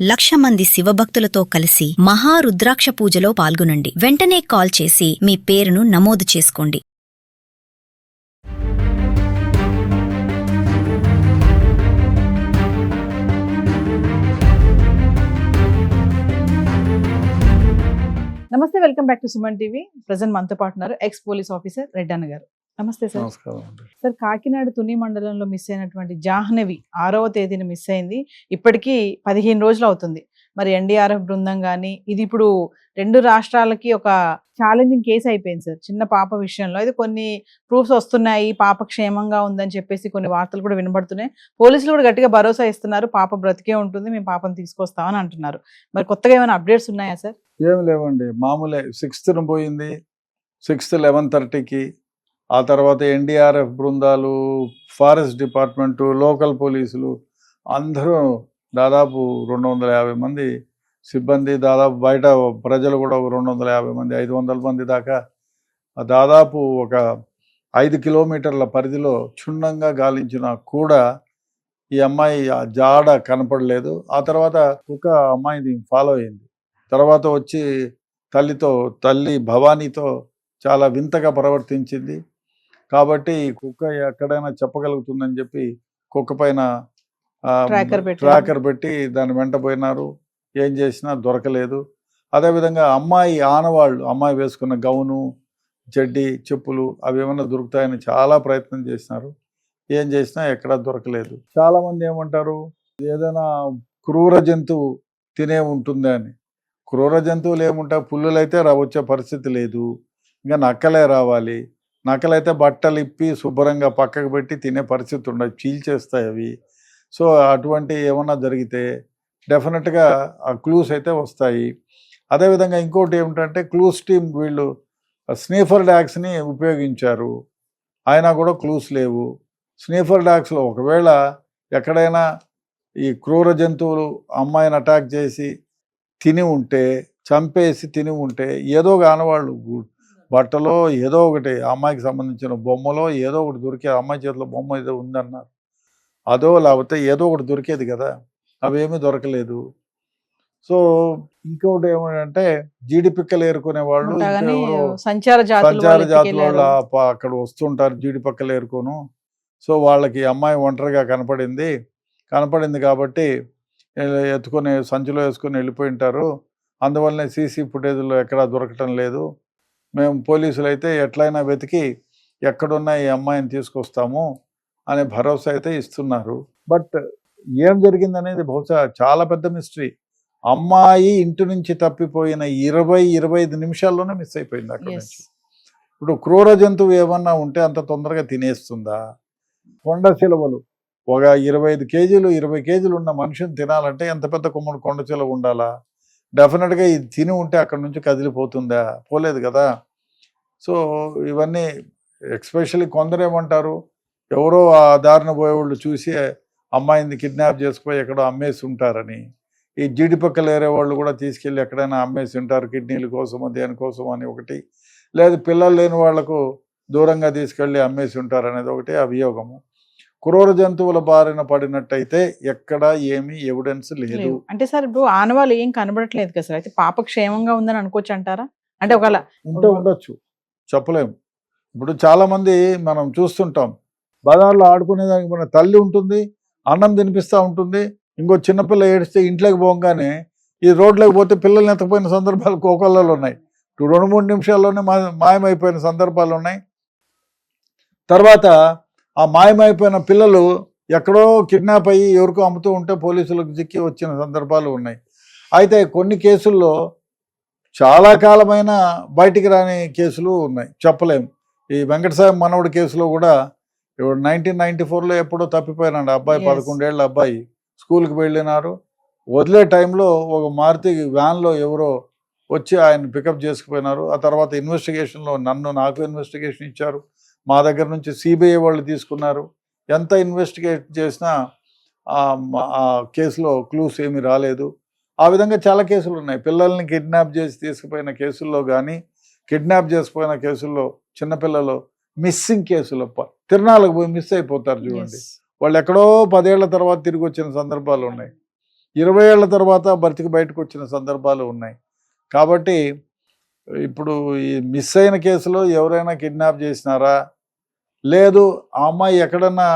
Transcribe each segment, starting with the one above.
1,00,000 మంది శివభక్తులతో కలిసి మహారుద్రాక్ష పూజలో పాల్గొనండి. వెంటనే కాల్ చేసి మీ పేరును నమోదు చేసుకోండి. నమస్తే, welcome back to Suman TV. Present మనతో పాటు ఉన్నారు ఎక్స్ పోలీస్ ఆఫీసర్ రెడ్డన్న గారు. నమస్తే సార్. సార్, కాకినాడ తుని మండలంలో మిస్ అయినటువంటి జాహ్నవి 6వ తేదీన మిస్ అయింది. ఇప్పటికీ 15 రోజులు అవుతుంది. మరి ఎన్డీఆర్ఎఫ్ బృందం కానీ ఇది ఇప్పుడు 2 రాష్ట్రాలకి ఒక ఛాలెంజింగ్ కేసు అయిపోయింది సార్. చిన్న పాప విషయంలో అయితే కొన్ని ప్రూఫ్స్ వస్తున్నాయి, పాప క్షేమంగా ఉందని చెప్పేసి కొన్ని వార్తలు కూడా వినబడుతున్నాయి. పోలీసులు కూడా గట్టిగా భరోసా ఇస్తున్నారు, పాప బ్రతికే ఉంటుంది, మేము పాపను తీసుకొస్తామని అంటున్నారు. మరి కొత్తగా ఏమైనా అప్డేట్స్ ఉన్నాయా సార్? ఏం లేవండి, మామూలే. 6th పోయింది, 6th 11:30కి. ఆ తర్వాత ఎన్డీఆర్ఎఫ్ బృందాలు, ఫారెస్ట్ డిపార్ట్మెంటు, లోకల్ పోలీసులు అందరూ దాదాపు 250 మంది సిబ్బంది, దాదాపు బయట ప్రజలు కూడా 250 మంది, 500 మంది దాకా దాదాపు ఒక 5 కిలోమీటర్ల పరిధిలో క్షుణ్ణంగా గాలించినా కూడా ఈ అమ్మాయి జాడ కనపడలేదు. ఆ తర్వాత కుక్క అమ్మాయిని ఫాలో అయింది. తర్వాత వచ్చి తల్లి భవానీతో చాలా వింతగా ప్రవర్తించింది. కాబట్టి కుక్క ఎక్కడైనా చెప్పగలుగుతుందని చెప్పి కుక్క పైన ట్రాకర్ పెట్టి దాన్ని వెంట పోయినారు. ఏం చేసినా దొరకలేదు. అదేవిధంగా అమ్మాయి ఆనవాళ్ళు, అమ్మాయి వేసుకున్న గౌను, జడ్డి, చెప్పులు అవి ఏమైనా దొరుకుతాయని చాలా ప్రయత్నం చేసినారు. ఏం చేసినా ఎక్కడా దొరకలేదు. చాలామంది ఏమంటారు, ఏదైనా క్రూర జంతువు తినే ఉంటుంది అని. క్రూర జంతువులు ఏముంటాయి, పుల్లులైతే వచ్చే పరిస్థితి లేదు. ఇంకా నక్కలే రావాలి. నక్కలైతే బట్టలు ఇప్పి శుభ్రంగా పక్కకు పెట్టి తినే పరిస్థితి ఉండదు, చీల్చేస్తాయి అవి. సో అటువంటి ఏమన్నా జరిగితే డెఫినెట్గా ఆ క్లూస్ అయితే వస్తాయి. అదేవిధంగా ఇంకోటి ఏమిటంటే, క్లూస్ టీమ్ వీళ్ళు స్నీఫర్ డాగ్స్ని ఉపయోగించారు, అయినా కూడా క్లూస్ లేవు. స్నీఫర్ డాగ్స్లో ఒకవేళ ఎక్కడైనా ఈ క్రూర జంతువులు అమ్మాయిని అటాక్ చేసి తిని ఉంటే, చంపేసి తిని ఉంటే, ఏదో ఆనవాళ్ళు బట్టలో ఏదో ఒకటి అమ్మాయికి సంబంధించిన బొమ్మలో ఏదో ఒకటి దొరికే, అమ్మాయి చేతిలో బొమ్మ ఏదో ఉందన్నారు, అదో లేకపోతే ఏదో ఒకటి దొరికేది కదా, అవేమీ దొరకలేదు. సో ఇంకొకటి ఏమంటే, జీడి పిక్కలు ఏరుకునే వాళ్ళు, సంచార జాతుల వాళ్ళు అక్కడ వస్తుంటారు జీడి పిక్కలు ఏరుకోను. సో వాళ్ళకి అమ్మాయి ఒంటరిగా కనపడింది కాబట్టి ఎత్తుకొని సంచిలో వేసుకొని వెళ్ళిపోయి ఉంటారు. అందువల్లనే సీసీ ఫుటేజ్లో ఎక్కడా దొరకటం లేదు. మేము పోలీసులు అయితే ఎట్లయినా వెతికి ఎక్కడున్నా ఈ అమ్మాయిని తీసుకొస్తాము అనే భరోసా అయితే ఇస్తున్నారు. బట్ ఏం జరిగిందనేది బహుశా చాలా పెద్ద మిస్టరీ. అమ్మాయి ఇంటి నుంచి తప్పిపోయిన 20-25 నిమిషాల్లోనే మిస్ అయిపోయింది అక్కడ నుంచి. ఇప్పుడు క్రూర జంతువు ఏమన్నా ఉంటే అంత తొందరగా తినేస్తుందా? కొండ చిలువలు ఒక 25 కేజీలు 20 కేజీలు ఉన్న మనిషిని తినాలంటే ఎంత పెద్ద కొండ చిలువ ఉండాలా? డెఫినెట్గా ఇది తిని ఉంటే అక్కడ నుంచి కదిలిపోతుందా? పోలేదు కదా. సో ఇవన్నీ ఎక్స్పెషల్లీ కొందరు ఏమంటారు, ఎవరో ఆ దారిన పోయేవాళ్ళు చూసి అమ్మాయిని కిడ్నాప్ చేసుకుపోయి ఎక్కడో అమ్మేసి ఉంటారని. ఈ జీడిపక్కలు ఏరే వాళ్ళు కూడా తీసుకెళ్ళి ఎక్కడైనా అమ్మేసి ఉంటారు, కిడ్నీల కోసమో దేనికోసం అని ఒకటి, లేదు పిల్లలు లేని వాళ్లకు దూరంగా తీసుకెళ్ళి అమ్మేసి ఉంటారు అనేది ఒకటి అభియోగము. క్రూర జంతువుల బారిన పడినట్టయితే ఎక్కడ ఏమీ ఎవిడెన్స్ లేదు. అంటే సార్ ఇప్పుడు ఆనవాళ్ళు ఏం కనబడట్లేదు కదా సార్, అయితే పాప క్షేమంగా ఉందని అనుకోవచ్చు అంటారా? అంటే ఒకవేళ ఉంటే ఉండొచ్చు, చెప్పలేము. ఇప్పుడు చాలా మంది మనం చూస్తుంటాం, బజార్లో ఆడుకునేదానికి మన తల్లి ఉంటుంది, అన్నం తినిపిస్తూ ఉంటుంది, ఇంకో చిన్నపిల్ల ఏడిస్తే ఇంట్లోకి పోగానే ఈ రోడ్లోకి పోతే పిల్లల్ని ఎత్తపోయిన సందర్భాలు కోకొల్లలో ఉన్నాయి. 2-3 నిమిషాల్లోనే మాయమైపోయిన సందర్భాలు ఉన్నాయి. తర్వాత ఆ మాయమైపోయిన పిల్లలు ఎక్కడో కిడ్నాప్ అయ్యి ఎవరికో అమ్ముతూ ఉంటే పోలీసులకు చిక్కి వచ్చిన సందర్భాలు ఉన్నాయి. అయితే కొన్ని కేసుల్లో చాలా కాలమైన బయటికి రాని కేసులు ఉన్నాయి, చెప్పలేము. ఈ వెంకటసామి మనవడి కేసులో కూడా 1994లో ఎప్పుడో తప్పిపోయినాడు అబ్బాయి, 11 ఏళ్ళ అబ్బాయి. స్కూల్కి వెళ్ళినారు, వదిలే టైంలో ఒక మారుతి వ్యాన్లో ఎవరో వచ్చి ఆయన పికప్ చేసుకుపోయినారు. ఆ తర్వాత ఇన్వెస్టిగేషన్లో నాకు ఇన్వెస్టిగేషన్ ఇచ్చారు, మా దగ్గర నుంచి సిబిఐ వాళ్ళు తీసుకున్నారు. ఎంత ఇన్వెస్టిగేట్ చేసినా ఆ కేసులో క్లూస్ ఏమీ రాలేదు. ఆ విధంగా చాలా కేసులు ఉన్నాయి. పిల్లల్ని కిడ్నాప్ చేసి తీసుకుపోయిన కేసుల్లో కానీ, కిడ్నాప్ చేసిపోయిన కేసుల్లో చిన్నపిల్లలు మిస్సింగ్ కేసులు, తిరునాళ్ళకు పోయి మిస్ అయిపోతారు చూడండి, వాళ్ళు ఎక్కడో 10 ఏళ్ల తర్వాత తిరిగి వచ్చిన సందర్భాలు ఉన్నాయి. 20 ఏళ్ల తర్వాత బ్రతికి బయటకు వచ్చిన సందర్భాలు ఉన్నాయి. కాబట్టి ఇప్పుడు ఈ మిస్ అయిన కేసులో ఎవరైనా కిడ్నాప్ చేసినారా, లేదు ఆ అమ్మాయి ఎక్కడన్నా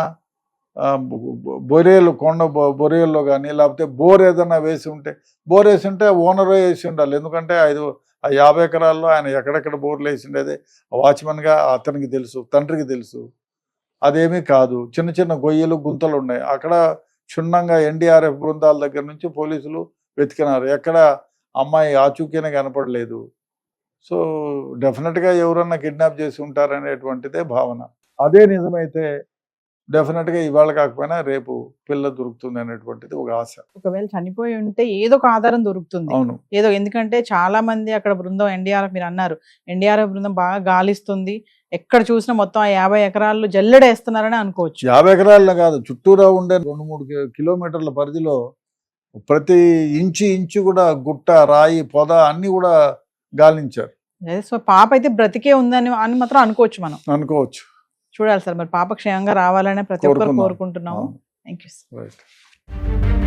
బొరేలు కొండ బొరేల్లో కానీ లేకపోతే బోర్ ఏదన్నా వేసి ఉంటే, బోర్ వేసి ఉంటే ఓనర్ వేసి ఉండాలి. ఎందుకంటే 50 ఎకరాల్లో ఆయన ఎక్కడెక్కడ బోర్లు వేసి ఉండేది వాచ్మెన్గా అతనికి తెలుసు, తండ్రికి తెలుసు. అదేమీ కాదు, చిన్న చిన్న గొయ్యలు గుంతలు ఉన్నాయి. అక్కడ క్షుణ్ణంగా ఎన్డీఆర్ఎఫ్ బృందాల దగ్గర నుంచి పోలీసులు వెతికినారు, ఎక్కడ అమ్మాయి ఆచూకీనే కనపడలేదు. సో డెఫినెట్గా ఎవరన్నా కిడ్నాప్ చేసి ఉంటారనేటువంటిదే భావన. అదే నిజమైతే డెఫినెట్గా ఇవాళ కాకపోయినా రేపు పిల్ల దొరుకుతుంది అనేటువంటిది ఒక ఆశ. ఒకవేళ చనిపోయి ఉంటే ఏదో ఒక ఆధారం దొరుకుతుంది. అవును, ఏదో, ఎందుకంటే చాలా మంది అక్కడ బృందం ఎన్డీఆర్ఎఫ్, మీరు అన్నారు ఎన్డీఆర్ఎఫ్ బృందం బాగా గాలిస్తుంది, ఎక్కడ చూసినా మొత్తం 50 ఎకరాలు జల్లెడేస్తున్నారని అనుకోవచ్చు. 50 ఎకరాల్లో కాదు, చుట్టూరా ఉండే 2-3 కిలోమీటర్ల పరిధిలో ప్రతి ఇంచు కూడా గుట్ట, రాయి, పొద అన్ని కూడా గాలించారు. సో పాప అయితే బ్రతికే ఉందని మాత్రం అనుకోవచ్చు, మనం అనుకోవచ్చు. చూడాలి సార్, మరి పాప క్షేమంగా రావాలని ప్రతి ఒక్కరు కోరుకుందాం. కోరుకుంటున్నాము. అవును. Thank you. రైట్.